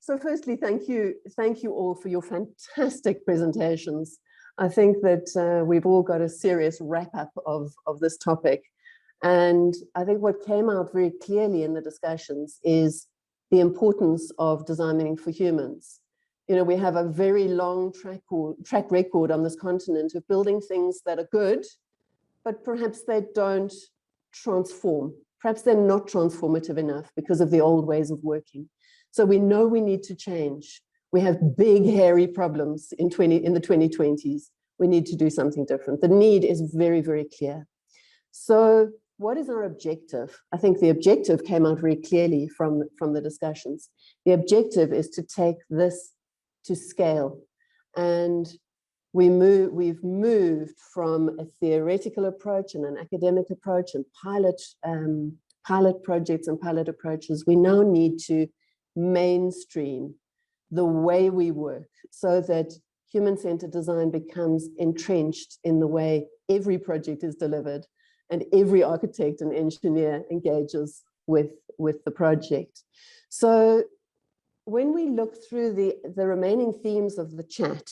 So firstly, thank you all for your fantastic presentations. I think that we've all got a serious wrap-up of this topic. And I think what came out very clearly in the discussions is the importance of designing for humans. You know, we have a very long track record on this continent of building things that are good, but perhaps they don't transform. Perhaps they're not transformative enough because of the old ways of working. So we know we need to change. We have big, hairy problems in the 2020s. We need to do something different. The need is very, very clear. So what is our objective? I think the objective came out very clearly from the discussions. The objective is to take this to scale. And we've moved from a theoretical approach and an academic approach and pilot projects and pilot approaches. We now need to mainstream the way we work so that human-centered design becomes entrenched in the way every project is delivered and every architect and engineer engages with the project. So when we look through the remaining themes of the chat,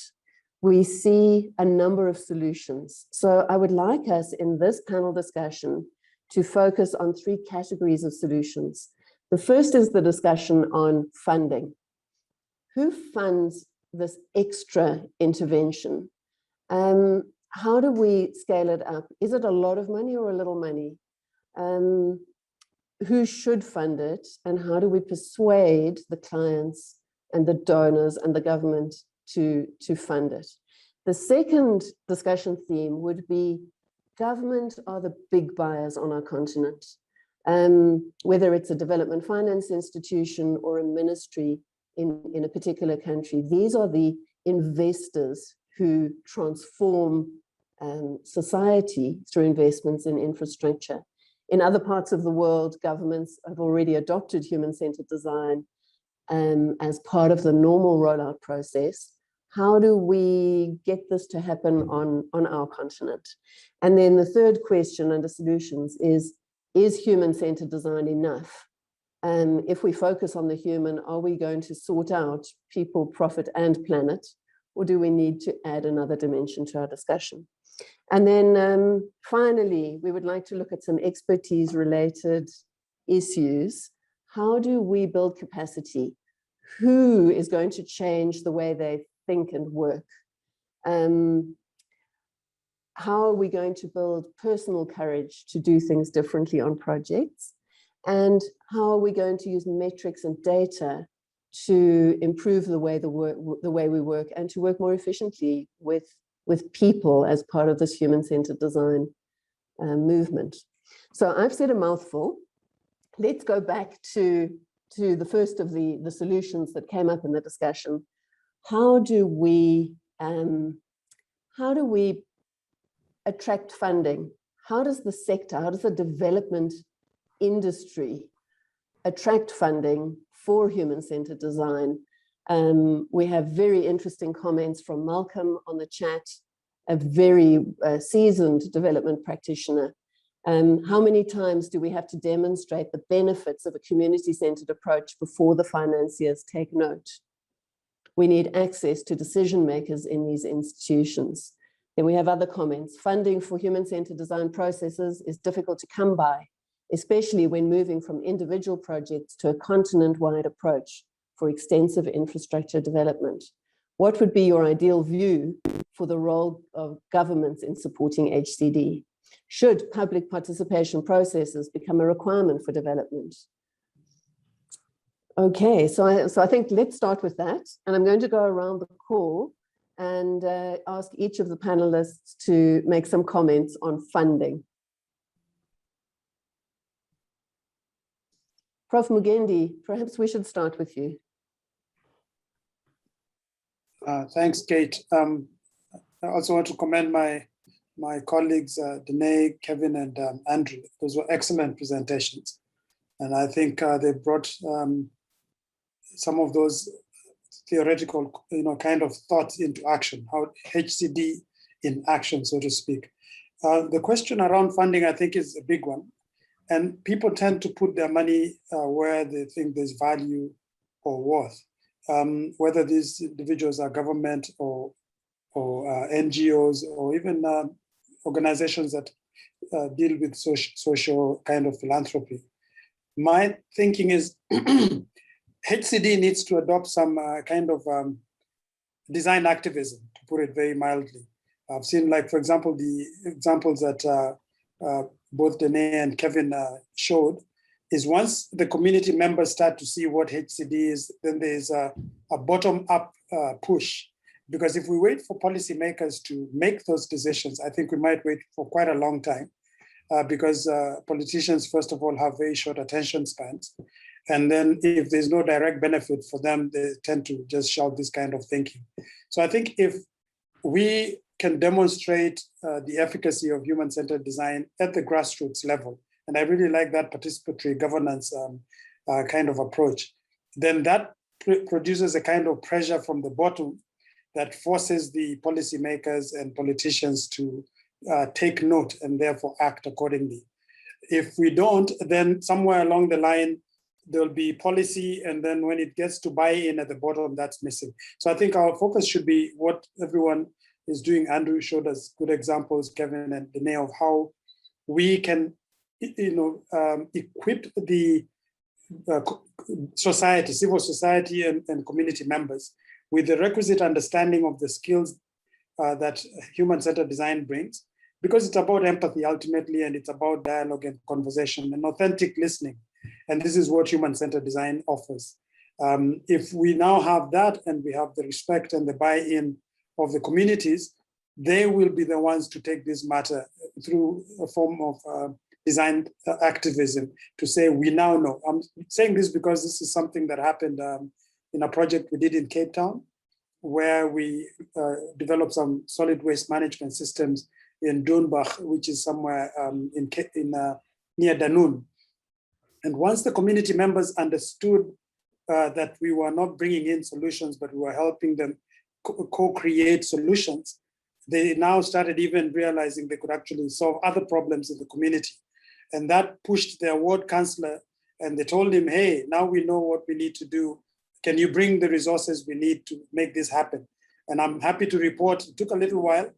we see a number of solutions. So I would like us in this panel discussion to focus on 3 categories of solutions. The first is the discussion on funding. Who funds this extra intervention? How do we scale it up? Is it a lot of money or a little money? Who should fund it? And how do we persuade the clients and the donors and the government to fund it? The second discussion theme would be government are the big buyers on our continent. Whether it's a development finance institution or a ministry in a particular country, these are the investors who transform society through investments in infrastructure. In other parts of the world, governments have already adopted human-centered design as part of the normal rollout process. How do we get this to happen on our continent? And then the third question under solutions is human-centered design enough? If we focus on the human, are we going to sort out people, profit, and planet? Or do we need to add another dimension to our discussion? And then finally, we would like to look at some expertise-related issues. How do we build capacity? Who is going to change the way they think and work? How are we going to build personal courage to do things differently on projects? And how are we going to use metrics and data to improve the way we work and to work more efficiently with people as part of this human-centered design movement? So I've said a mouthful. Let's go back to the first of the solutions that came up in the discussion. How do we attract funding? How does the sector, how does the development industry attract funding for human-centered design? We have very interesting comments from Malcolm on the chat, a very seasoned development practitioner. How many times do we have to demonstrate the benefits of a community-centered approach before the financiers take note? We need access to decision makers in these institutions. Then we have other comments. Funding for human-centered design processes is difficult to come by, especially when moving from individual projects to a continent-wide approach for extensive infrastructure development. What would be your ideal view for the role of governments in supporting HCD? Should public participation processes become a requirement for development? Okay, so I think let's start with that. And I'm going to go around the call and ask each of the panelists to make some comments on funding. Prof. Mugendi, perhaps we should start with you. Thanks, Kate. I also want to commend my colleagues, Danae, Kevin, and Andrew. Those were excellent presentations. And I think they brought some of those theoretical, kind of thoughts into action, how HCD in action, so to speak. The question around funding, I think, is a big one. And people tend to put their money where they think there's value or worth. whether these individuals are government or NGOs or even organizations that deal with social kind of philanthropy. My thinking is HCD needs to adopt some kind of design activism, to put it very mildly. I've seen, like, for example, the examples that both Danae and Kevin showed, is once the community members start to see what HCD is, then there's a bottom-up push. Because if we wait for policymakers to make those decisions, I think we might wait for quite a long time. Because politicians, first of all, have very short attention spans. And then if there's no direct benefit for them, they tend to just shout this kind of thinking. So I think if we can demonstrate the efficacy of human-centered design at the grassroots level, and I really like that participatory governance kind of approach, then that produces a kind of pressure from the bottom that forces the policymakers and politicians to take note and therefore act accordingly. If we don't, then somewhere along the line, there'll be policy, and then when it gets to buy-in at the bottom, that's missing. So I think our focus should be what everyone is doing. Andrew showed us good examples, Kevin and Danae, of how we can, equip the society, civil society and community members with the requisite understanding of the skills that human-centered design brings, because it's about empathy ultimately, and it's about dialogue and conversation and authentic listening. And this is what human-centered design offers. If we now have that, and we have the respect and the buy-in of the communities, they will be the ones to take this matter through a form of design activism to say, we now know. I'm saying this because this is something that happened in a project we did in Cape Town, where we developed some solid waste management systems in Doornbach, which is somewhere near Danun. And once the community members understood that we were not bringing in solutions, but we were helping them co-create solutions, they now started even realizing they could actually solve other problems in the community. And that pushed their ward councillor, and they told him, hey, now we know what we need to do. Can you bring the resources we need to make this happen? And I'm happy to report it took a little while,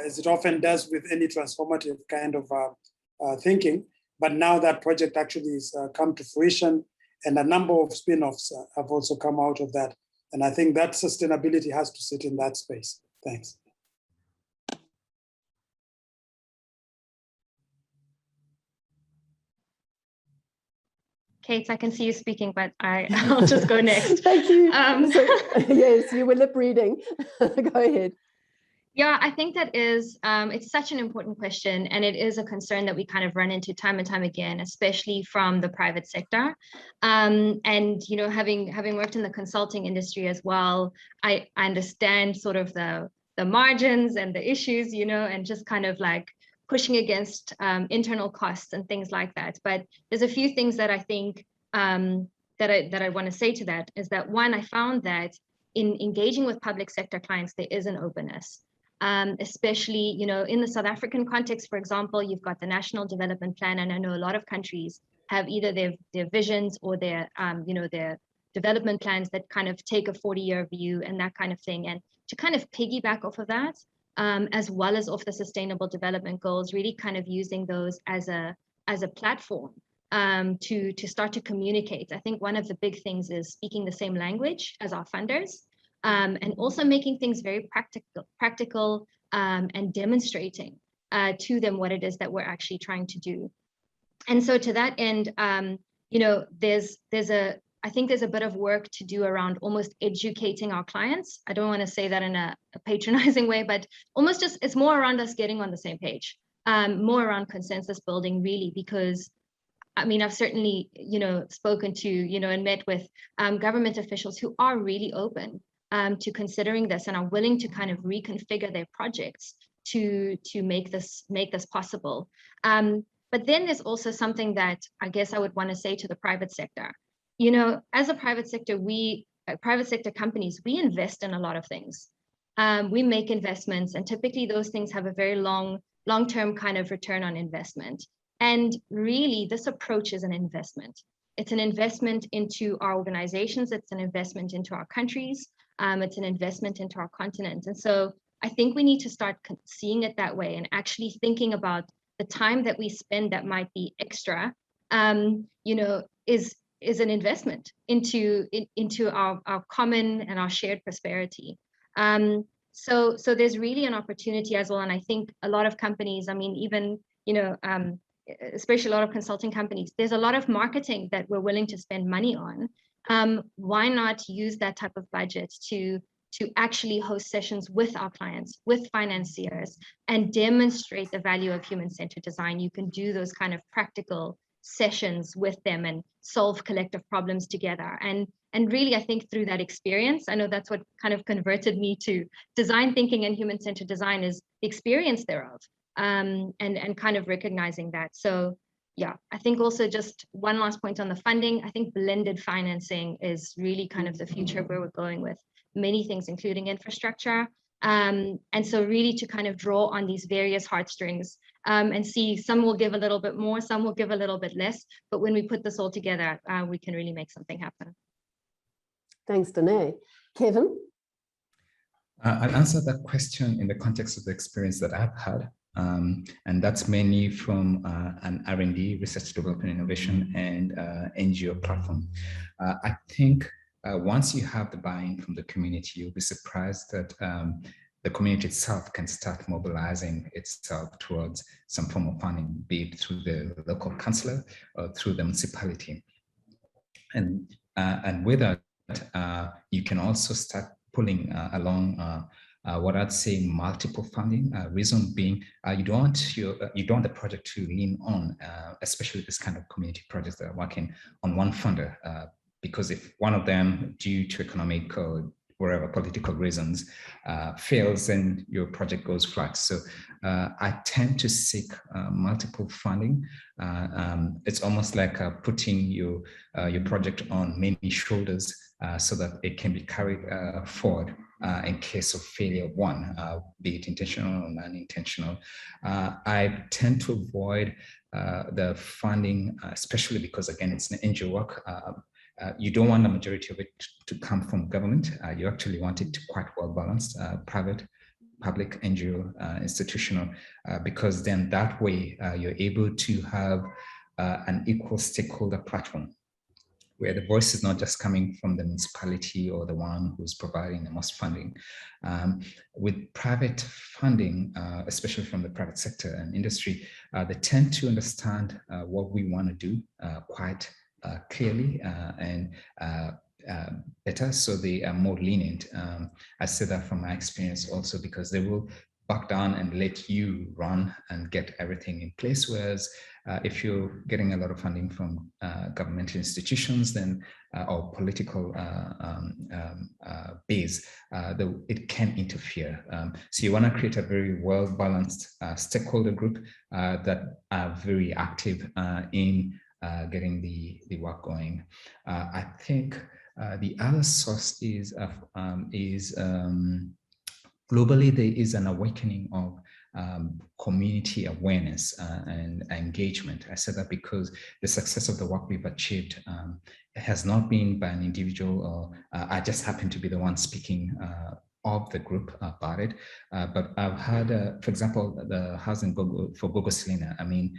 as it often does with any transformative kind of thinking. But now that project actually has come to fruition, and a number of spin-offs have also come out of that. And I think that sustainability has to sit in that space. Thanks. Kate, I can see you speaking, but I'll just go next. Thank you. Yes, you were lip reading. Go ahead. Yeah, I think that is, it's such an important question, and it is a concern that we kind of run into time and time again, especially from the private sector. And, having worked in the consulting industry as well, I understand sort of the margins and the issues, and just kind of like pushing against internal costs and things like that. But there's a few things that I think that I want to say to that is that, one, I found that in engaging with public sector clients, there is an openness. Especially, in the South African context, for example, you've got the National Development Plan, and I know a lot of countries have either their visions or their development plans that kind of take a 40-year view and that kind of thing. And to kind of piggyback off of that, as well as off the Sustainable Development Goals, really kind of using those as a platform to start to communicate. I think one of the big things is speaking the same language as our funders. And also making things very practical and demonstrating to them what it is that we're actually trying to do. And so to that end, I think there's a bit of work to do around almost educating our clients. I don't want to say that in a patronizing way, but almost just, it's more around us getting on the same page, more around consensus building, really, because I mean, I've certainly, spoken to, and met with government officials who are really open to considering this and are willing to kind of reconfigure their projects to make this possible. But then there's also something that I guess I would want to say to the private sector. As a private sector companies, we invest in a lot of things. We make investments, and typically those things have a very long-term kind of return on investment. And really, this approach is an investment. it's an investment into our organizations, it's an investment into our countries, it's an investment into our continent. And so I think we need to start seeing it that way and actually thinking about the time that we spend that might be extra, you know, is an investment into our common and our shared prosperity. So there's really an opportunity as well. And I think a lot of companies, I mean, even, you know, especially a lot of consulting companies, there's a lot of marketing that we're willing to spend money on. Why not use that type of budget to actually host sessions with our clients, with financiers, and demonstrate the value of human-centered design? You can do those kind of practical sessions with them and solve collective problems together. And really, I think through that experience, I know that's what kind of converted me to design thinking and human-centered design, is the experience thereof, and kind of recognizing that. So yeah, I think also just one last point on the funding. I think blended financing is really kind of the future where we're going with many things, including infrastructure. And so really to kind of draw on these various heartstrings, and see, some will give a little bit more, some will give a little bit less, but when we put this all together, we can really make something happen. Thanks, Danae. Kevin? I'll answer that question in the context of the experience that I've had. And that's mainly from an R&D, research, development, innovation, and NGO platform. I think once you have the buy-in from the community, you'll be surprised that the community itself can start mobilizing itself towards some form of funding, be it through the local councillor or through the municipality. And with that, you can also start pulling along what I'd say multiple funding. Reason being, you don't want the project to lean on, especially this kind of community projects that are working on one funder, because if one of them, due to economic or whatever political reasons, fails, then your project goes flat. So I tend to seek multiple funding. It's almost like putting your project on many shoulders so that it can be carried forward in case of failure of one, be it intentional or non-intentional. I tend to avoid the funding, especially because, again, it's an NGO work. You don't want the majority of it to come from government. You actually want it to quite well balanced, private, public, NGO, institutional, because then that way you're able to have an equal stakeholder platform where the voice is not just coming from the municipality or the one who's providing the most funding. With private funding, especially from the private sector and industry, they tend to understand what we want to do quite clearly and better, so they are more lenient. I say that from my experience also, because they will back down and let you run and get everything in place, whereas if you're getting a lot of funding from governmental institutions, then or political base, it can interfere. So you want to create a very well-balanced stakeholder group that are very active in getting the work going. I think the other source is globally there is an awakening of community awareness and engagement. I said that because the success of the work we've achieved has not been by an individual, or I just happen to be the one speaking of the group about it, but I've had, for example, the house in for Gogo Selina. I mean,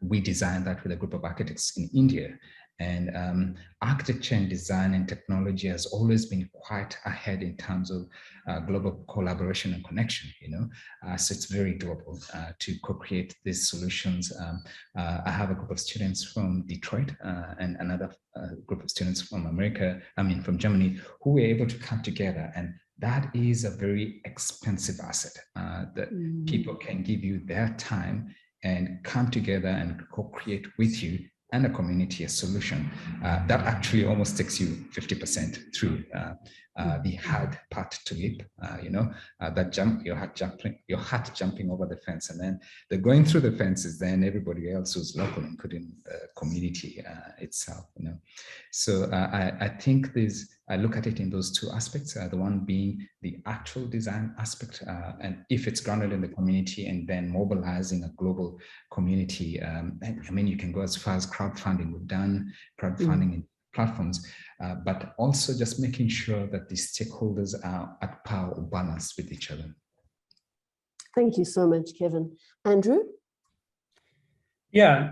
we designed that with a group of architects in India, and architecture and design and technology has always been quite ahead in terms of global collaboration and connection, you know, so it's very doable to co-create these solutions. I have a group of students from Detroit and another group of students from from Germany, who were able to come together, and that is a very expensive asset that people can give you their time and come together and co-create with you and a community a solution that actually almost takes you 50% through. the hard part to leap, that jump, your heart jumping over the fence, and then the going through the fence is then everybody else who's local, including the community itself. So I think I look at it in those two aspects, the one being the actual design aspect, and if it's grounded in the community, and then mobilizing a global community. I mean, you can go as far as crowdfunding. We've done crowdfunding in platforms, but also just making sure that the stakeholders are at par or balanced with each other. Thank you so much, Kevin. Andrew? Yeah,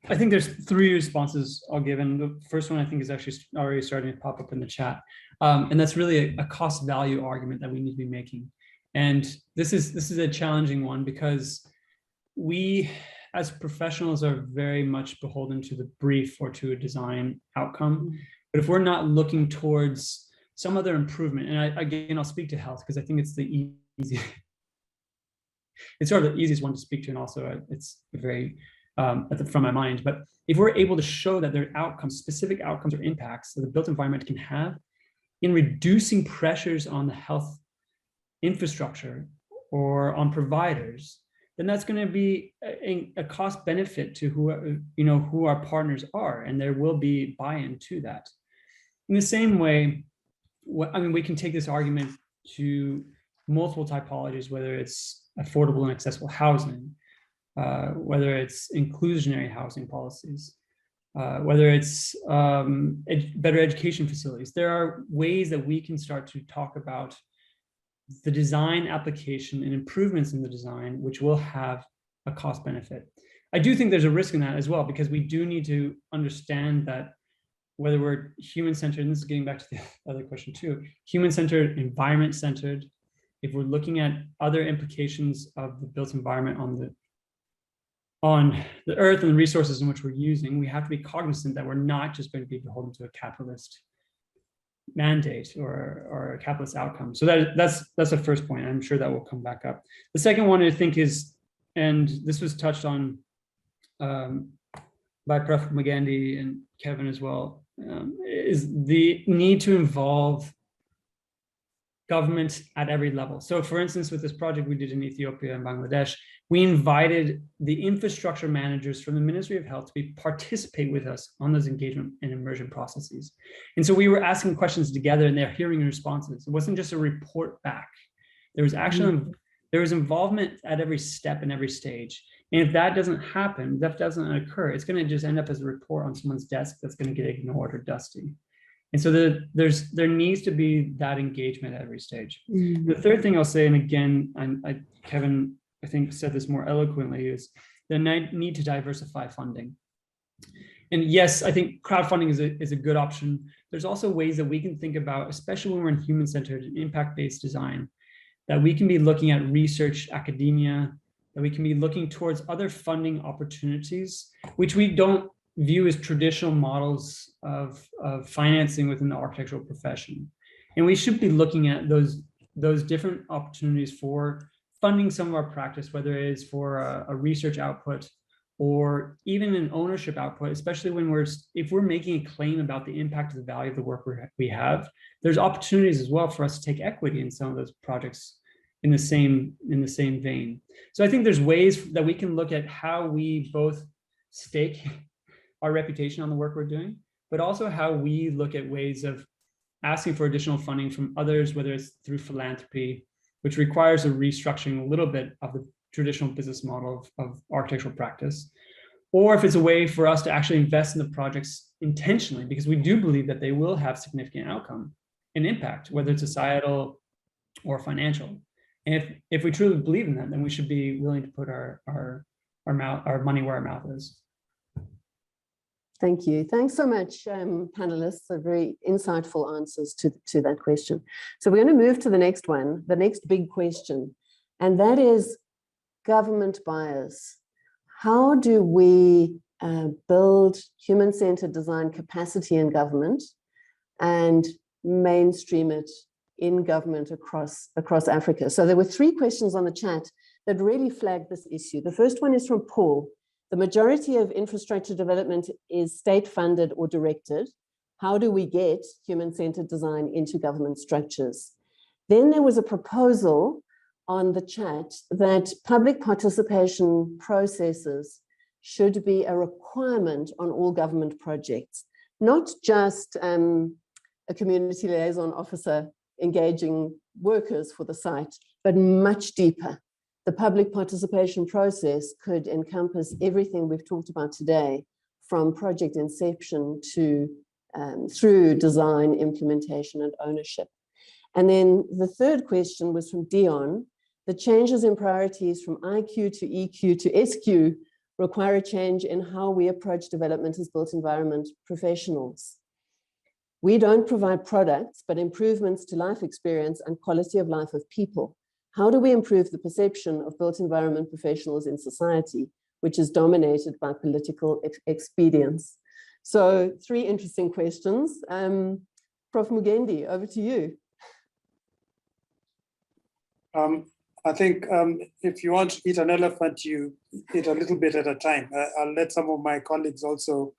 I think there's three responses I'll give, and the first one I think is actually already starting to pop up in the chat, and that's really a cost value argument that we need to be making. And this is a challenging one, because we as professionals are very much beholden to the brief or to a design outcome. But if we're not looking towards some other improvement, and again, I'll speak to health because I think it's the easiest, it's sort of the easiest one to speak to, and also it's very from my mind. But if we're able to show that there are outcomes, specific outcomes or impacts that the built environment can have in reducing pressures on the health infrastructure or on providers, then that's going to be a cost benefit to who our partners are, and there will be buy-in to that. In the same way, we can take this argument to multiple typologies, whether it's affordable and accessible housing, whether it's inclusionary housing policies, whether it's better education facilities. There are ways that we can start to talk about the design application and improvements in the design, which will have a cost benefit. I do think there's a risk in that as well, because we do need to understand that whether we're human-centered, and this is getting back to the other question too, human-centered, environment-centered, if we're looking at other implications of the built environment on the earth and the resources in which we're using, we have to be cognizant that we're not just going to be beholden to a capitalist mandate or a capitalist outcome. So that's the first point. I'm sure that will come back up. The second one I think is, and this was touched on by Prof. Magandi and Kevin as well, is the need to involve government at every level. So for instance, with this project we did in Ethiopia and Bangladesh, we invited the infrastructure managers from the Ministry of Health to participate with us on those engagement and immersion processes. And so we were asking questions together, and they're hearing responses. It wasn't just a report back. There was actually, there was involvement at every step and every stage. And if that doesn't happen, that doesn't occur, it's going to just end up as a report on someone's desk that's going to get ignored or dusty. And so there needs to be that engagement at every stage. The third thing I'll say, and again, Kevin, I think said this more eloquently, is the need to diversify funding. And yes, I think crowdfunding is a good option. There's also ways that we can think about, especially when we're in human-centered and impact-based design, that we can be looking at research, academia, that we can be looking towards other funding opportunities, which we don't view as traditional models of financing within the architectural profession. And we should be looking at those different opportunities for funding some of our practice, whether it is for a research output or even an ownership output, especially when if we're making a claim about the impact of the value of the work we have, there's opportunities as well for us to take equity in some of those projects in the same vein. So I think there's ways that we can look at how we both stake our reputation on the work we're doing, but also how we look at ways of asking for additional funding from others, whether it's through philanthropy, which requires a restructuring a little bit of the traditional business model of architectural practice, or if it's a way for us to actually invest in the projects intentionally, because we do believe that they will have significant outcome and impact, whether it's societal or financial. And if we truly believe in that, then we should be willing to put our money where our mouth is. Thank you. Thanks so much, panelists. They're very insightful answers to that question. So we're going to move to the next one, the next big question, and that is government bias. How do we build human-centered design capacity in government and mainstream it in government across Africa? So there were 3 questions on the chat that really flagged this issue. The first one is from Paul. The majority of infrastructure development is state-funded or directed. How do we get human-centered design into government structures? Then there was a proposal on the chat that public participation processes should be a requirement on all government projects, not just a community liaison officer engaging workers for the site, but much deeper. The public participation process could encompass everything we've talked about today, from project inception to through design, implementation, and ownership. And then the third question was from Dion. The changes in priorities from IQ to EQ to SQ require a change in how we approach development as built environment professionals. We don't provide products, but improvements to life experience and quality of life of people. How do we improve the perception of built environment professionals in society, which is dominated by political expedience? So 3 interesting questions. Prof. Mugendi, over to you. I think if you want to eat an elephant, you eat a little bit at a time. I'll let some of my colleagues also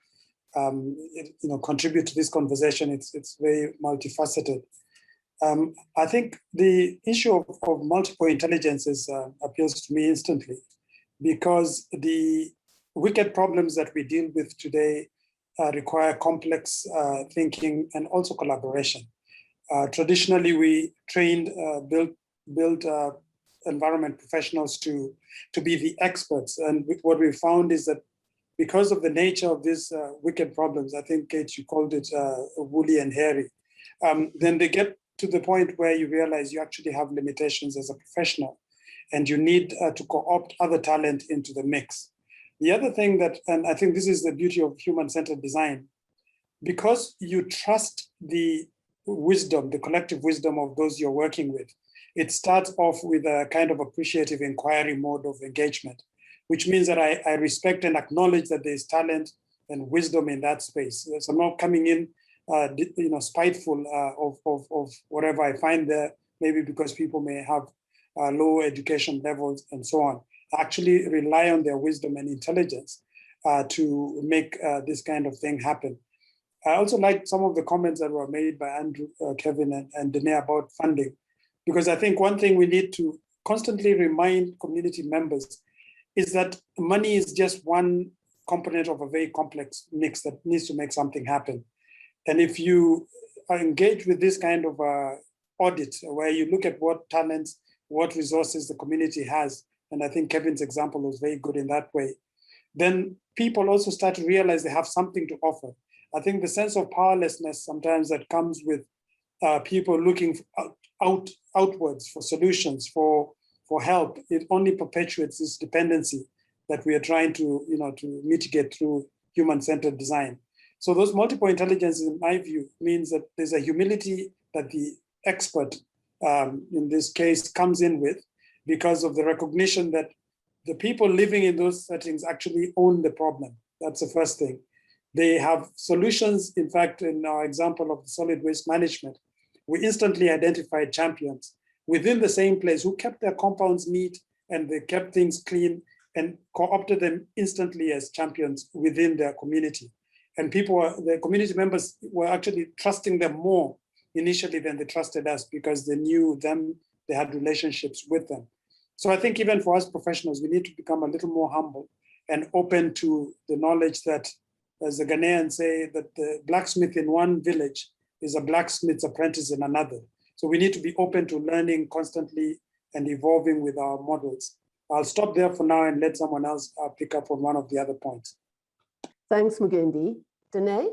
contribute to this conversation. It's very multifaceted. I think the issue of multiple intelligences appeals to me instantly, because the wicked problems that we deal with today require complex thinking and also collaboration. Traditionally, we trained, built environment professionals to be the experts. And what we found is that because of the nature of these wicked problems, I think, Kate, you called it woolly and hairy, then they get to the point where you realize you actually have limitations as a professional, and you need to co-opt other talent into the mix. The other thing that, and I think this is the beauty of human-centered design, because you trust the wisdom, the collective wisdom of those you're working with, it starts off with a kind of appreciative inquiry mode of engagement, which means that I respect and acknowledge that there's talent and wisdom in that space. So I'm not coming in spiteful of whatever I find there, maybe because people may have low education levels and so on. I actually rely on their wisdom and intelligence to make this kind of thing happen. I also like some of the comments that were made by Andrew, Kevin, and Dene about funding, because I think one thing we need to constantly remind community members is that money is just one component of a very complex mix that needs to make something happen. And if you are engaged with this kind of audit, where you look at what talents, what resources the community has, and I think Kevin's example was very good in that way, then people also start to realize they have something to offer. I think the sense of powerlessness sometimes that comes with people looking outwards for solutions, for help, it only perpetuates this dependency that we are trying to mitigate through human-centered design. So those multiple intelligences, in my view, means that there's a humility that the expert, in this case, comes in with, because of the recognition that the people living in those settings actually own the problem. That's the first thing. They have solutions. In fact, in our example of solid waste management, we instantly identified champions within the same place who kept their compounds neat and they kept things clean and co-opted them instantly as champions within their community. And the community members were actually trusting them more initially than they trusted us, because they knew them, they had relationships with them. So I think even for us professionals, we need to become a little more humble and open to the knowledge that, as the Ghanaians say, that the blacksmith in one village is a blacksmith's apprentice in another. So we need to be open to learning constantly and evolving with our models. I'll stop there for now and let someone else pick up on one of the other points. Thanks, Mugendi. Dene?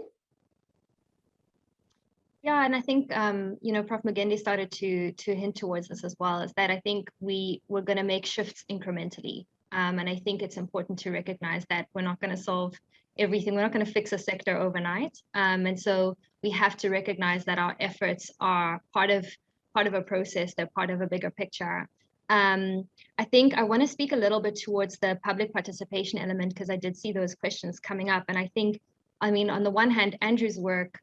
Yeah, and I think Prof. Mugendi started to hint towards this as well, is that I think we're going to make shifts incrementally. And I think it's important to recognize that we're not going to solve everything. We're not going to fix a sector overnight. And so we have to recognize that our efforts are part of a process. They're part of a bigger picture. I think I want to speak a little bit towards the public participation element, because I did see those questions coming up. And I think, on the one hand, Andrew's work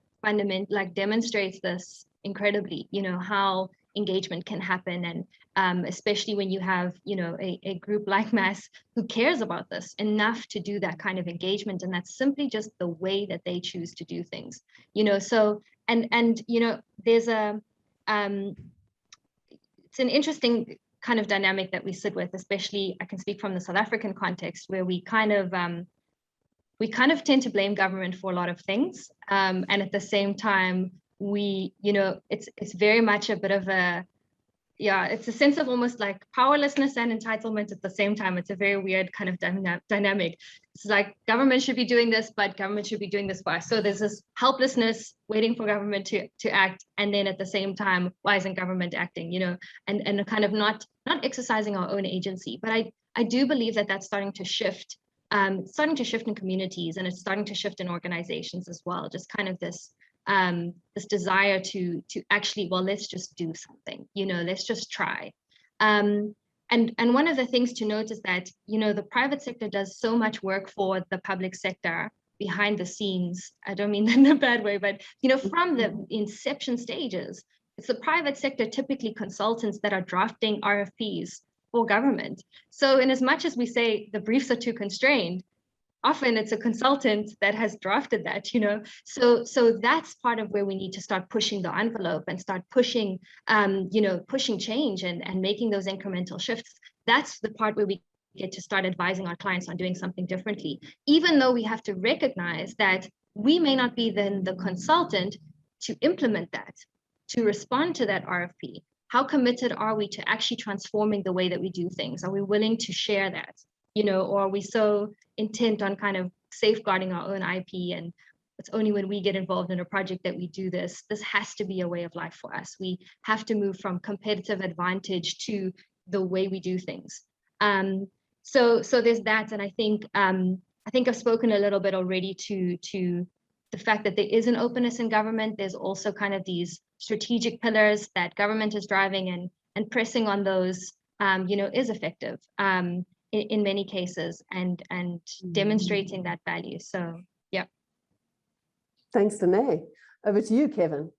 demonstrates this incredibly, how engagement can happen. And especially when you have, a group like MAS who cares about this enough to do that kind of engagement. And that's simply just the way that they choose to do things, so, and there's it's an interesting kind of dynamic that we sit with, especially I can speak from the South African context, where we kind of tend to blame government for a lot of things. And at the same time, it's very much a bit of it's a sense of almost like powerlessness and entitlement at the same time. It's a very weird kind of dynamic. It's like government should be doing this, but government should be doing this for us. So there's this helplessness waiting for government to act. And then at the same time, why isn't government acting, and kind of not exercising our own agency. But I do believe that that's starting to shift. It's starting to shift in communities, and it's starting to shift in organizations as well. Just kind of this desire to actually, well, let's just do something, let's just try. And one of the things to note is that, the private sector does so much work for the public sector behind the scenes. I don't mean that in a bad way, but, from the inception stages, it's the private sector, typically consultants, that are drafting RFPs for government. So in as much as we say the briefs are too constrained, often it's a consultant that has drafted that, so that's part of where we need to start pushing the envelope and start pushing, pushing change and making those incremental shifts. That's the part where we get to start advising our clients on doing something differently, even though we have to recognize that we may not be then the consultant to implement that, to respond to that RFP. How committed are we to actually transforming the way that we do things? Are we willing to share that? Or are we so intent on kind of safeguarding our own IP, and it's only when we get involved in a project that we do this? This has to be a way of life for us. We have to move from competitive advantage to the way we do things. So there's that, and I think I've spoken a little bit already to the fact that there is an openness in government. There's also kind of these strategic pillars that government is driving, and pressing on those, is effective. In many cases, and demonstrating that value. So, yeah. Thanks, Danae. Over to you, Kevin.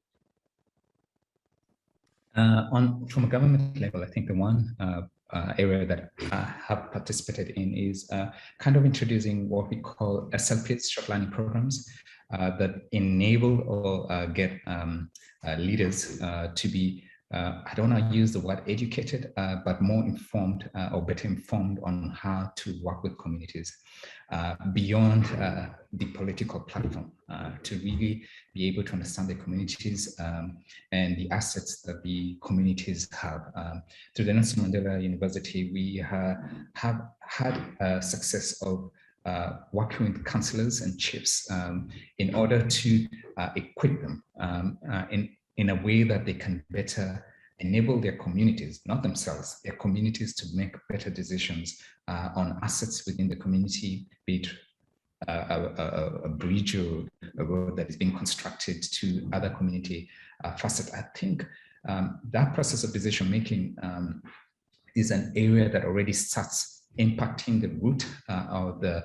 From a government level, I think the one area that I have participated in is kind of introducing what we call Selfie short learning programs that enable or get leaders to be, I don't want to use the word educated, but more informed or better informed on how to work with communities beyond the political platform, to really be able to understand the communities and the assets that the communities have. Through the Nelson Mandela University, we have had success of working with councillors and chiefs in order to equip them in a way that they can better enable their communities, not themselves, their communities, to make better decisions on assets within the community, be it a bridge or a road that is being constructed to other community facets. I think that process of decision making is an area that already starts impacting the root or the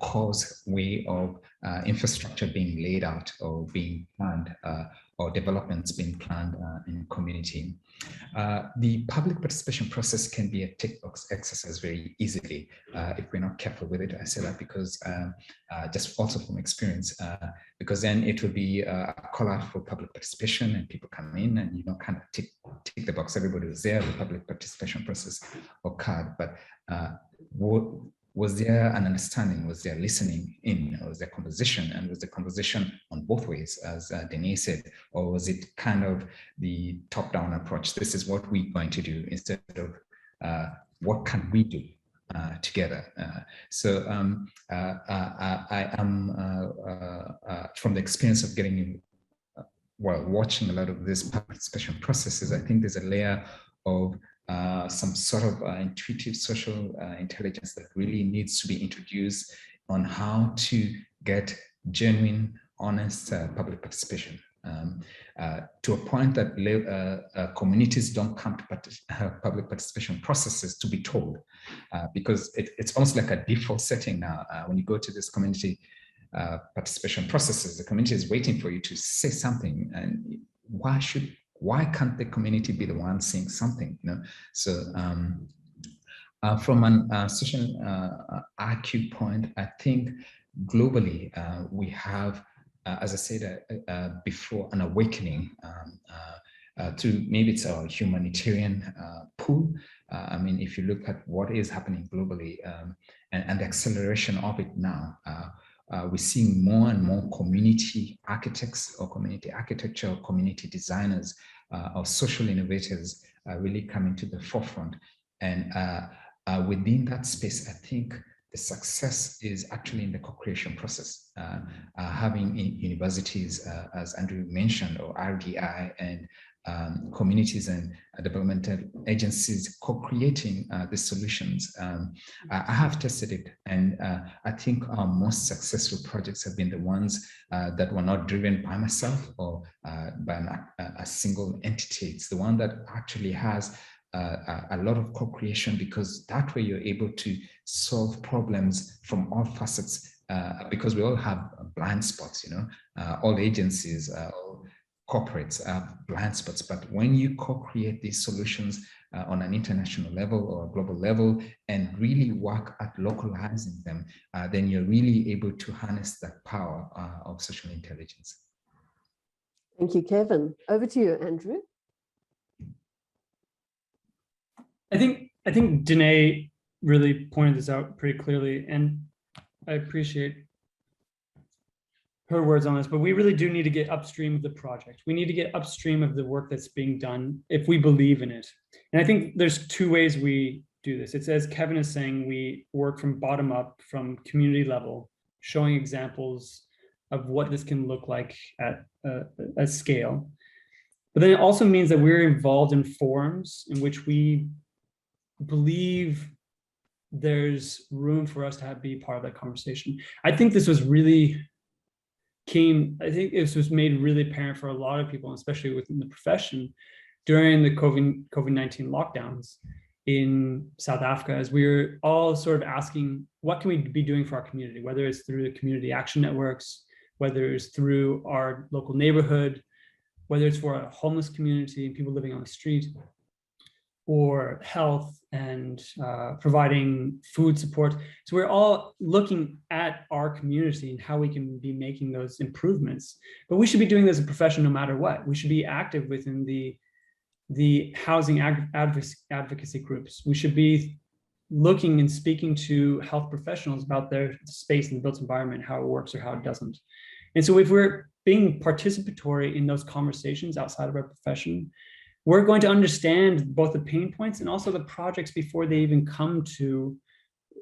cause way of infrastructure being laid out or being planned or developments being planned in community. The public participation process can be a tick box exercise very easily if we're not careful with it. I say that because just also from experience, because then it will be a call out for public participation and people come in and kind of tick the box. Everybody was there, the public participation process occurred, but was there an understanding? Was there listening in? Was there conversation? And was the conversation on both ways, as Danae said, or was it kind of the top-down approach? This is what we're going to do instead of what can we do together? So I am from the experience of getting watching a lot of these participation processes, I think there's a layer of some sort of intuitive social intelligence that really needs to be introduced on how to get genuine, honest public participation to a point that communities don't come to public participation processes to be told, because it's almost like a default setting now. When you go to this community participation processes, the community is waiting for you to say something, and why should why can't the community be the one saying something? So from an social IQ point, I think globally we have, as I said before, an awakening to maybe it's a humanitarian pull. I mean, if you look at what is happening globally and the acceleration of it now, we're seeing more and more community architects or community architecture or community designers or social innovators really coming to the forefront. And within that space, I think the success is actually in the co-creation process. Having universities, as Andrew mentioned, or RDI and communities and developmental agencies co-creating the solutions. I have tested it, and I think our most successful projects have been the ones that were not driven by myself or by a single entity. It's the one that actually has a lot of co-creation, because that way you're able to solve problems from all facets, because we all have blind spots, all agencies, all corporates have blind spots. But when you co-create these solutions on an international level or a global level and really work at localizing them, then you're really able to harness that power of social intelligence. Thank you, Kevin. Over to you, Andrew. I think Danae really pointed this out pretty clearly, and I appreciate her words on this, but we really do need to get upstream of the project. We need to get upstream of the work that's being done if we believe in it. And I think there's two ways we do this. It's, as Kevin is saying, we work from bottom up, from community level, showing examples of what this can look like at a scale. But then it also means that we're involved in forums in which we believe there's room for us to be part of that conversation. I think this was really I think this was made really apparent for a lot of people, especially within the profession, during the COVID-19 lockdowns in South Africa, as we were all sort of asking, what can we be doing for our community, whether it's through the community action networks, whether it's through our local neighborhood, whether it's for a homeless community and people living on the street, or health and providing food support. So we're all looking at our community and how we can be making those improvements. But we should be doing this as a profession no matter what. We should be active within the housing advocacy groups. We should be looking and speaking to health professionals about their space in the built environment, how it works or how it doesn't. And so if we're being participatory in those conversations outside of our profession, we're going to understand both the pain points and also the projects before they even come to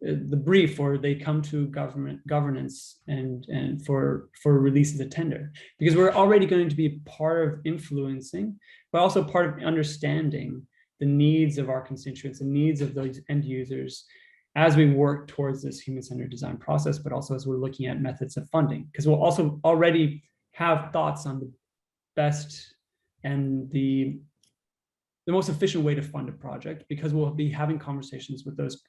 the brief or they come to governance and for release of the tender, because we're already going to be part of influencing, but also part of understanding the needs of our constituents, the needs of those end users as we work towards this human-centered design process, but also as we're looking at methods of funding, because we'll also already have thoughts on the best and the most efficient way to fund a project, because we'll be having conversations with those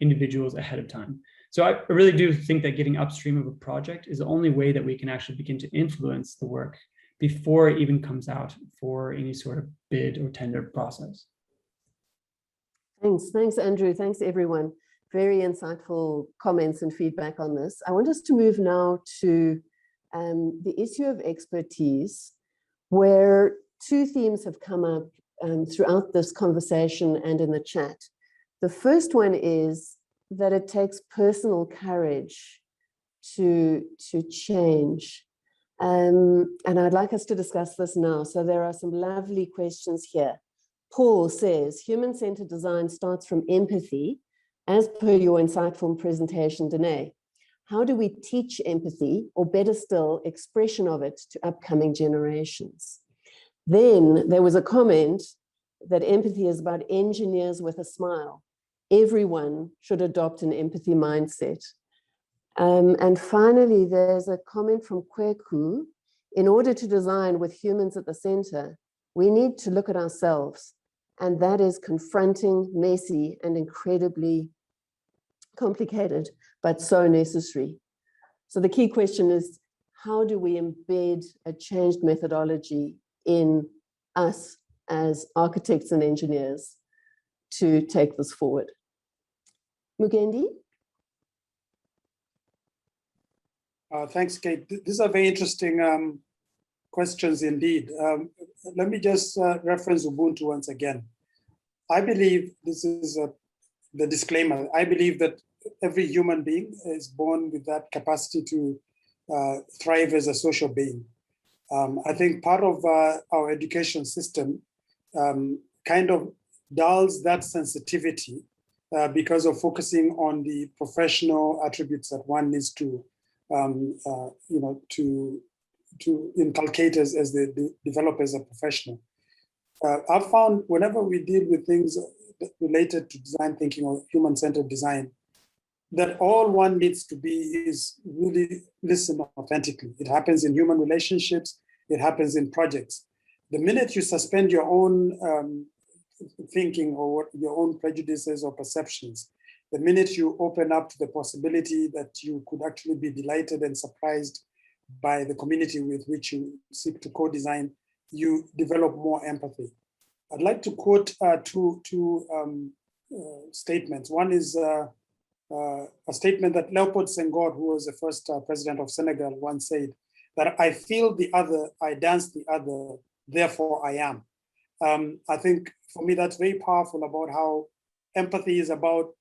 individuals ahead of time. So I really do think that getting upstream of a project is the only way that we can actually begin to influence the work before it even comes out for any sort of bid or tender process. Thanks, Andrew. Thanks, everyone. Very insightful comments and feedback on this. I want us to move now to the issue of expertise, where two themes have come up throughout this conversation and in the chat. The first one is that it takes personal courage to change. And I'd like us to discuss this now. So there are some lovely questions here. Paul says, human-centered design starts from empathy, as per your insightful presentation, Danae. How do we teach empathy, or better still, expression of it to upcoming generations? Then there was a comment that empathy is about engineers with a smile. Everyone should adopt an empathy mindset. And finally, there's a comment from Kweku. In order to design with humans at the center, we need to look at ourselves. And that is confronting, messy, and incredibly complicated, but so necessary. So the key question is, how do we embed a changed methodology in us as architects and engineers to take this forward. Mugendi? Thanks, Kate. These are very interesting questions indeed. Let me just reference Ubuntu once again. I believe, this is the disclaimer, I believe that every human being is born with that capacity to thrive as a social being. I think part of our education system kind of dulls that sensitivity because of focusing on the professional attributes that one needs to, to inculcate as they develop as a professional. I've found whenever we deal with things related to design thinking or human-centered design, that all one needs to be is really listen authentically. It happens in human relationships, it happens in projects. The minute you suspend your own thinking or your own prejudices or perceptions, the minute you open up to the possibility that you could actually be delighted and surprised by the community with which you seek to co-design, you develop more empathy. I'd like to quote two statements. One is a statement that Leopold Senghor, who was the first president of Senegal, once said, that I feel the other, I dance the other, therefore I am. I think for me that's very powerful about how empathy is about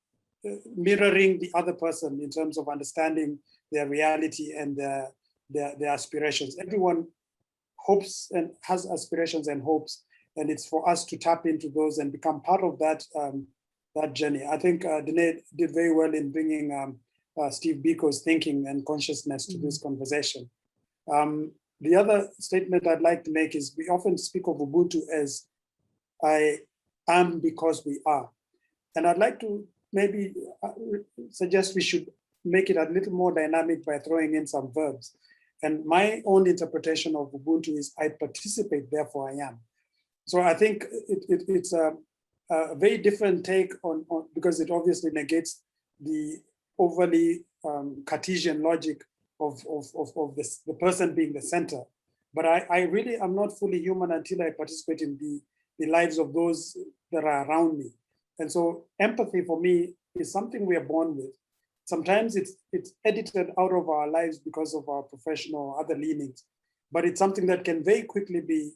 mirroring the other person in terms of understanding their reality and their aspirations. Everyone hopes and has aspirations and hopes, and it's for us to tap into those and become part of that that journey. I think Dene did very well in bringing Steve Biko's thinking and consciousness to this conversation. The other statement I'd like to make is we often speak of Ubuntu as I am because we are. And I'd like to maybe suggest we should make it a little more dynamic by throwing in some verbs. And my own interpretation of Ubuntu is I participate, therefore I am. So I think it's a very different take on because it obviously negates the overly Cartesian logic of the person being the center. But I really am not fully human until I participate in the lives of those that are around me. And so empathy for me is something we are born with. Sometimes it's edited out of our lives because of our professional or other leanings, but it's something that can very quickly be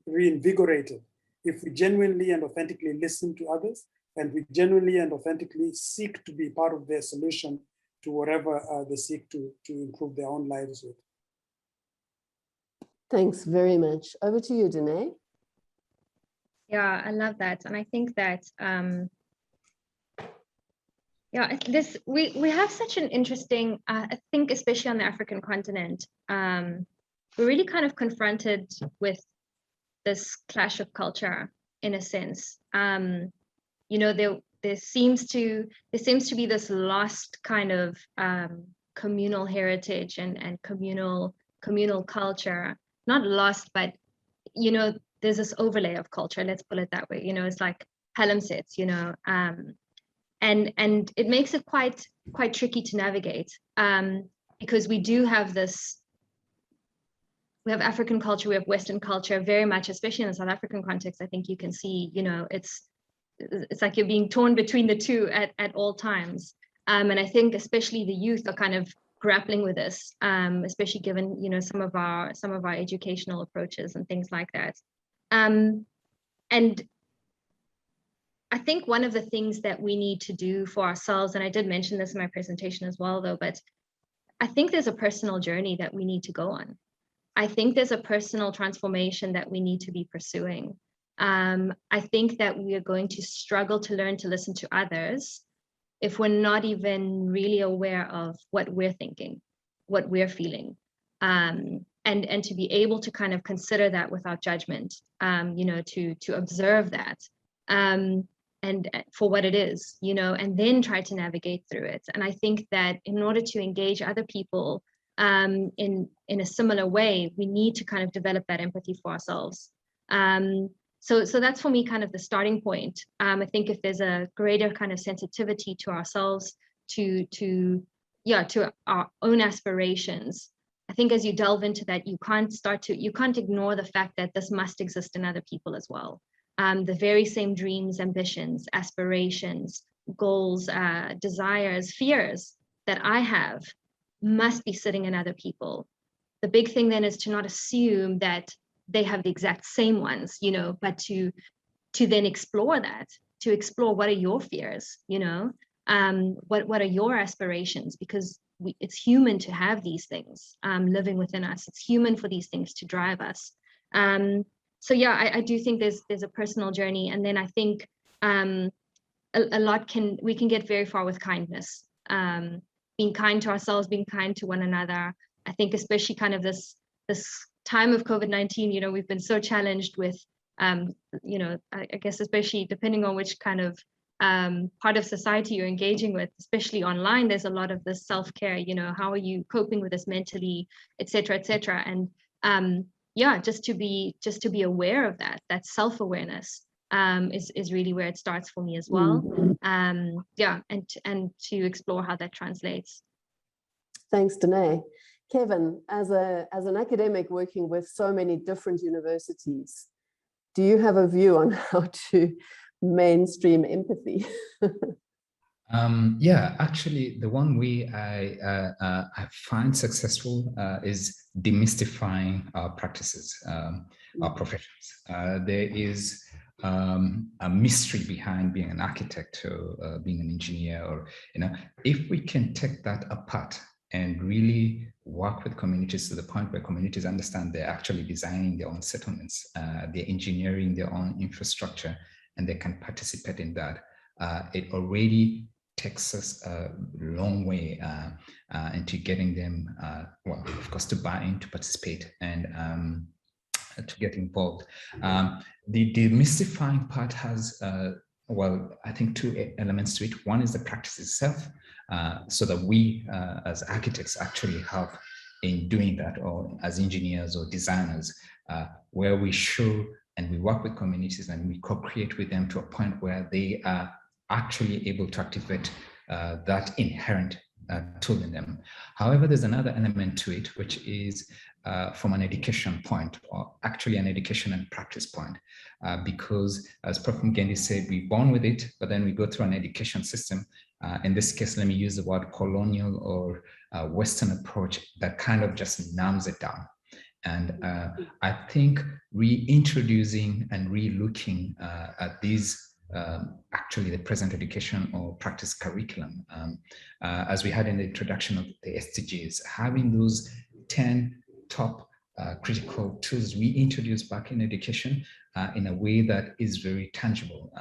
reinvigorated if we genuinely and authentically listen to others, and we genuinely and authentically seek to be part of their solution to whatever they seek to improve their own lives with. Thanks very much. Over to you, Dene. Yeah, I love that. And I think that, we have such an interesting, I think, especially on the African continent, we're really kind of confronted with this clash of culture in a sense. There seems to be this lost kind of communal heritage and communal culture, not lost, but there's this overlay of culture, let's put it that way. It's like palimpsests, and it makes it quite tricky to navigate because we do have this. We have African culture, we have Western culture, very much, especially in the South African context. I think you can see, it's like you're being torn between the two at all times. And I think especially the youth are kind of grappling with this, especially given, some of our educational approaches and things like that. And I think one of the things that we need to do for ourselves, and I did mention this in my presentation as well, though, but I think there's a personal journey that we need to go on. I think there's a personal transformation that we need to be pursuing. I think that we are going to struggle to learn to listen to others if we're not even really aware of what we're thinking, what we're feeling, and to be able to kind of consider that without judgment, to observe that and for what it is, and then try to navigate through it. And I think that in order to engage other people in a similar way, we need to kind of develop that empathy for ourselves. So that's for me kind of the starting point. I think if there's a greater kind of sensitivity to ourselves, to our own aspirations, I think as you delve into that, you can't ignore the fact that this must exist in other people as well. The very same dreams, ambitions, aspirations, goals, desires, fears that I have must be sitting in other people. The big thing then is to not assume that they have the exact same ones, you know, but to then explore that, to explore what are your fears, you know, what are your aspirations, because it's human to have these things living within us. It's human for these things to drive us. So yeah, I do think there's a personal journey, and then I think we can get very far with kindness, being kind to ourselves, being kind to one another. I think especially kind of this time of COVID-19, you know, we've been so challenged with, you know, I guess especially depending on which kind of part of society you're engaging with, especially online, there's a lot of this self-care, you know, how are you coping with this mentally, et cetera, and yeah, just to be aware of that self-awareness is really where it starts for me as well. Yeah, and to explore how that translates. Thanks, Danae. Kevin, as an academic working with so many different universities, do you have a view on how to mainstream empathy? Yeah, actually, the one way I find successful is demystifying our practices, our professions. There is a mystery behind being an architect or being an engineer, or, you know, if we can take that apart and really work with communities to the point where communities understand they're actually designing their own settlements, they're engineering their own infrastructure, and they can participate in that. It already takes us a long way into getting them, well, of course, to buy in, to participate, and to get involved. The demystifying part has, well, I think two elements to it. One is the practice itself, so that we as architects actually help in doing that, or as engineers or designers, where we show and we work with communities and we co-create with them to a point where they are actually able to activate that inherent tool in them. However, there's another element to it, which is from an education point, or actually an education and practice point, because as Prof. Mgendi said, we're born with it, but then we go through an education system. In this case, let me use the word colonial or Western approach that kind of just numbs it down. And I think reintroducing and re-looking at these, actually the present education or practice curriculum, as we had in the introduction of the SDGs, having those 10 top critical tools reintroduced back in education in a way that is very tangible,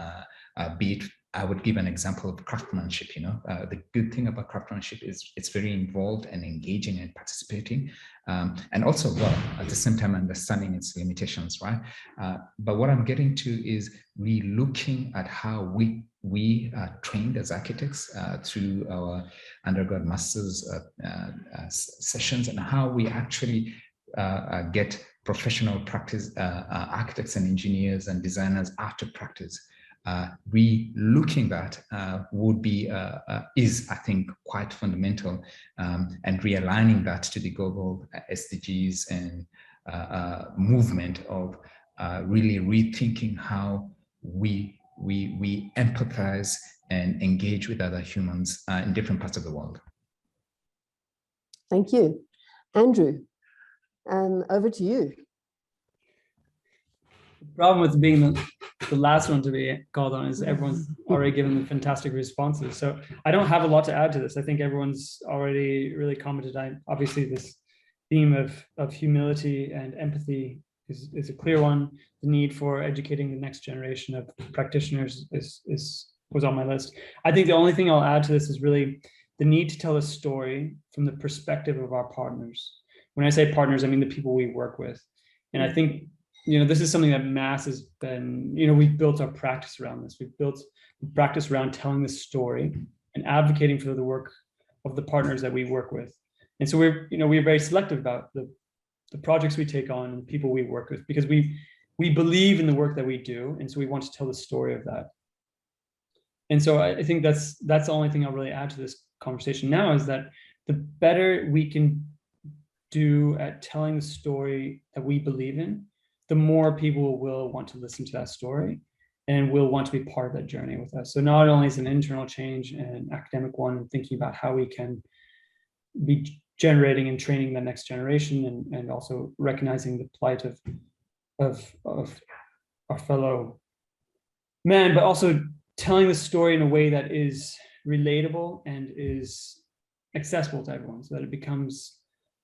be it, I would give an example of craftsmanship. You know, the good thing about craftsmanship is it's very involved and engaging and participating, and also, well, at the same time, understanding its limitations, right? But what I'm getting to is re-looking at how we are trained as architects through our undergrad masters sessions, and how we actually get professional practice architects and engineers and designers after practice. Re-looking that would be, is, I think, quite fundamental, and realigning that to the global SDGs and movement of really rethinking how we empathize and engage with other humans in different parts of the world. Thank you. Andrew, over to you. The problem with being the last one to be called on is everyone's already given the fantastic responses. So I don't have a lot to add to this. I think everyone's already really commented. Obviously, this theme of humility and empathy is a clear one. The need for educating the next generation of practitioners was on my list. I think the only thing I'll add to this is really the need to tell a story from the perspective of our partners. When I say partners, I mean the people we work with. And I think, you know, this is something that Mass has been, you know, we've built our practice around this. We've built the practice around telling the story and advocating for the work of the partners that we work with. And so we're very selective about the projects we take on and the people we work with, because we believe in the work that we do. And so we want to tell the story of that. And so I think that's the only thing I'll really add to this conversation now, is that the better we can do at telling the story that we believe in, the more people will want to listen to that story and will want to be part of that journey with us. So not only is an internal change and an academic one, and thinking about how we can be generating and training the next generation, and also recognizing the plight of our fellow man, but also telling the story in a way that is relatable and is accessible to everyone, so that it becomes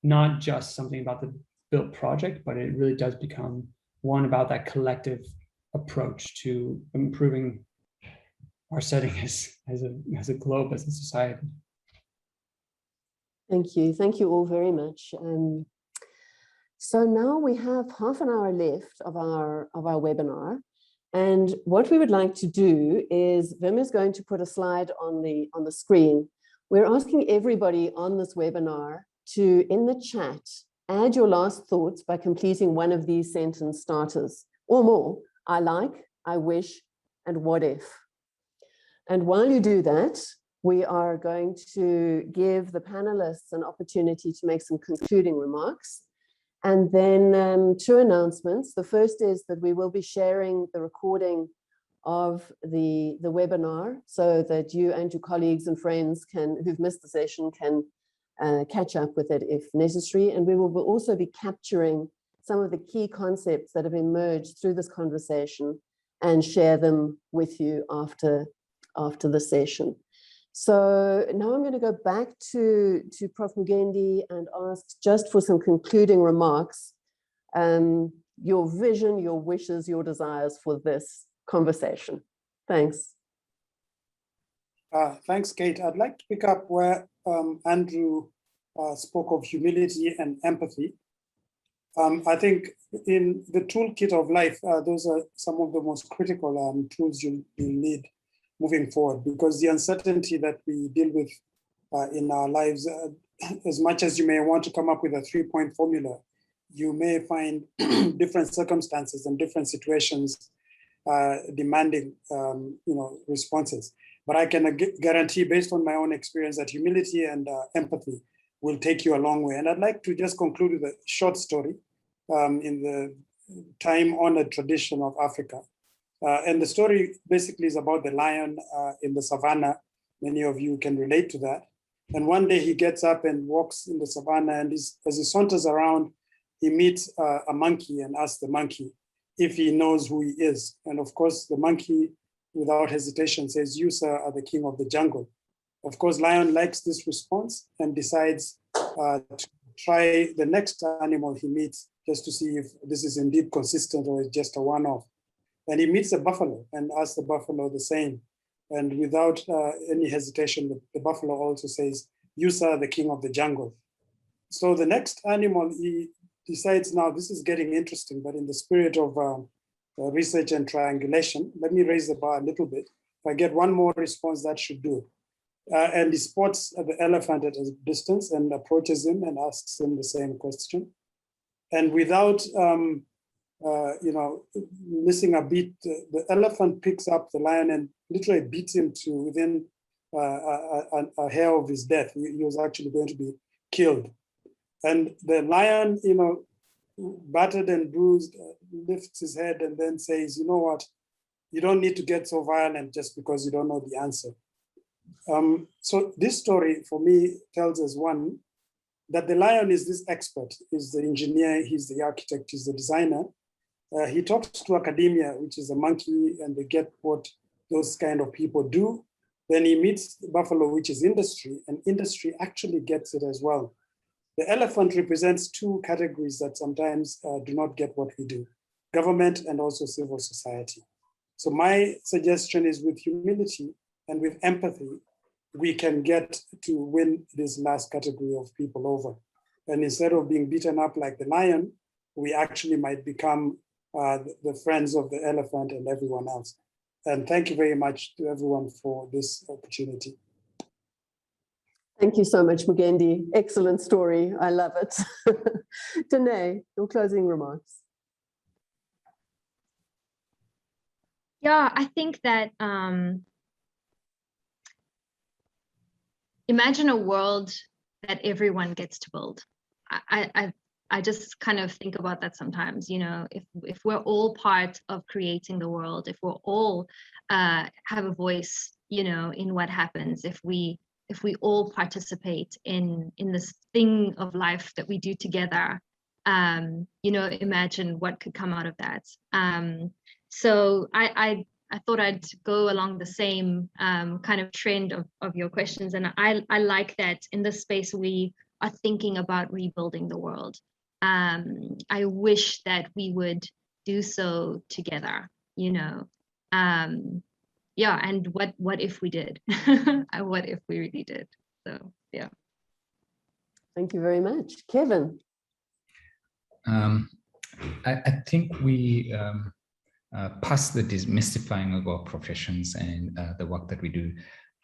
not just something about the built project, but it really does become one about that collective approach to improving our setting as a globe, as a society. Thank you. Thank you all very much. So now we have half an hour left of our webinar. And what we would like to do is, Wim is going to put a slide on the screen. We're asking everybody on this webinar to, in the chat, add your last thoughts by completing one of these sentence starters or more. I like, I wish, and what if. And while you do that, we are going to give the panelists an opportunity to make some concluding remarks. And then 2 announcements. The first is that we will be sharing the recording of the webinar so that you and your colleagues and friends who've missed the session can catch up with it if necessary. And we will also be capturing some of the key concepts that have emerged through this conversation and share them with you after the session. So now I'm going to go back to Prof. Mugendi and ask just for some concluding remarks, your vision, your wishes, your desires for this conversation. Thanks. Thanks, Kate. I'd like to pick up where Andrew spoke of humility and empathy. I think in the toolkit of life, those are some of the most critical tools you'll need moving forward, because the uncertainty that we deal with in our lives, as much as you may want to come up with a 3-point formula, you may find different circumstances and different situations demanding responses. But I can guarantee, based on my own experience, that humility and empathy will take you a long way. And I'd like to just conclude with a short story in the time-honored tradition of Africa. And the story basically is about the lion in the savannah. Many of you can relate to that. And one day he gets up and walks in the savannah, and as he saunters around, he meets a monkey and asks the monkey if he knows who he is. And of course, the monkey, without hesitation, says, "You, sir, are the king of the jungle." Of course, lion likes this response and decides to try the next animal he meets, just to see if this is indeed consistent or it's just a one-off. And he meets a buffalo and asks the buffalo the same. And without any hesitation, the buffalo also says, "You, sir, are the king of the jungle." So the next animal, he decides, now this is getting interesting, but in the spirit of research and triangulation, let me raise the bar a little bit. If I get one more response, that should do it. And he spots the elephant at a distance and approaches him and asks him the same question. And without missing a beat, the elephant picks up the lion and literally beats him to within a hair of his death. He was actually going to be killed. And the lion, battered and bruised, lifts his head and then says, "You know what? You don't need to get so violent just because you don't know the answer." So this story for me tells us, one, that the lion is this expert, he's the engineer, he's the architect, he's the designer. He talks to academia, which is a monkey, and they get what those kind of people do. Then he meets the buffalo, which is industry, and industry actually gets it as well. The elephant represents 2 categories that sometimes do not get what we do: government and also civil society. So my suggestion is, with humility and with empathy, we can get to win this last category of people over. And instead of being beaten up like the lion, we actually might become the friends of the elephant and everyone else. And thank you very much to everyone for this opportunity. Thank you so much, Mugendi. Excellent story. I love it. Danae, your closing remarks. Yeah, I think that imagine a world that everyone gets to build. I just kind of think about that sometimes, you know, if we're all part of creating the world, if we're all have a voice, you know, in what happens, if we all participate in this thing of life that we do together, you know, imagine what could come out of that. So I thought I'd go along the same kind of trend of your questions. And I like that in this space we are thinking about rebuilding the world. I wish that we would do so together, you know. Yeah, and what if we did? What if we really did? So yeah. Thank you very much. Kevin. I think we past the demystifying of our professions and the work that we do,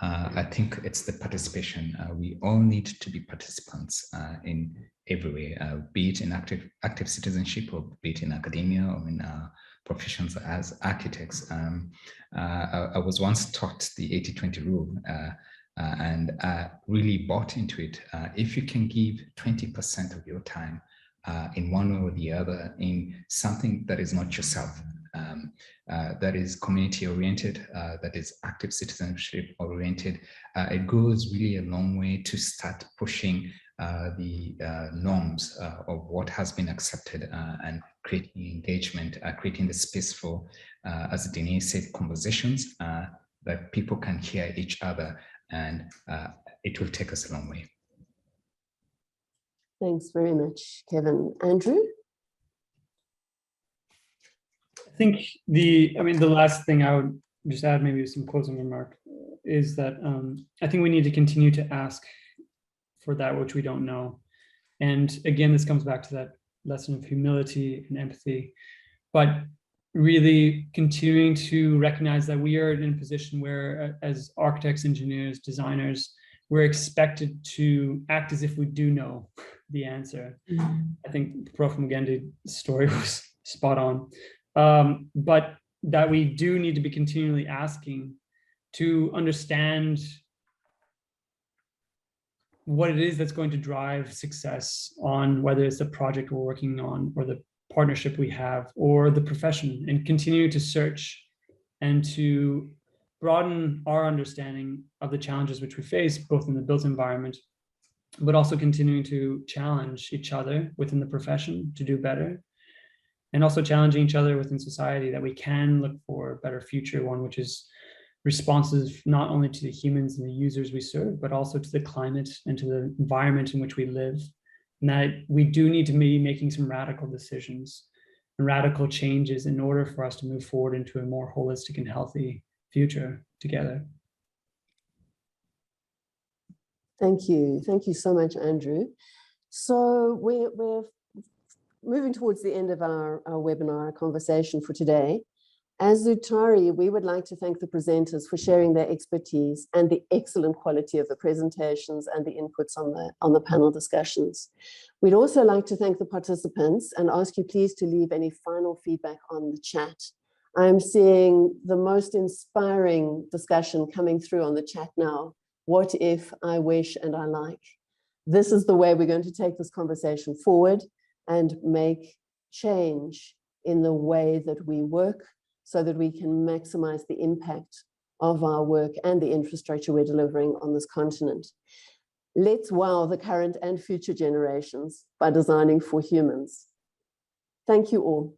I think it's the participation. We all need to be participants in every way, be it in active citizenship or be it in academia or in professions as architects. I was once taught the 80-20 rule and really bought into it. If you can give 20% of your time in one way or the other in something that is not yourself, that is community oriented, that is active citizenship oriented, it goes really a long way to start pushing the norms of what has been accepted and creating engagement, creating the space for, as Denise said, conversations that people can hear each other, and it will take us a long way. Thanks very much, Kevin. Andrew? I think the last thing I would just add, maybe some closing remark, is that I think we need to continue to ask for that which we don't know. And again, this comes back to that lesson of humility and empathy, but really continuing to recognize that we are in a position where, as architects, engineers, designers, we're expected to act as if we do know the answer. I think Prof. Mugendi's story was spot on. But that we do need to be continually asking to understand what it is that's going to drive success on whether it's the project we're working on or the partnership we have or the profession, and continue to search and to broaden our understanding of the challenges which we face, both in the built environment, but also continuing to challenge each other within the profession to do better, and also challenging each other within society, that we can look for a better future, one which is responsive not only to the humans and the users we serve, but also to the climate and to the environment in which we live. And that we do need to be making some radical decisions and radical changes in order for us to move forward into a more holistic and healthy future together. Thank you. Thank you so much, Andrew. So we're moving towards the end of our webinar, our conversation for today. As Zutari, we would like to thank the presenters for sharing their expertise and the excellent quality of the presentations and the inputs on the panel discussions. We'd also like to thank the participants and ask you please to leave any final feedback on the chat. I'm seeing the most inspiring discussion coming through on the chat now. What if, I wish, and I like. This is the way we're going to take this conversation forward and make change in the way that we work, so that we can maximize the impact of our work and the infrastructure we're delivering on this continent. Let's wow the current and future generations by designing for humans. Thank you all.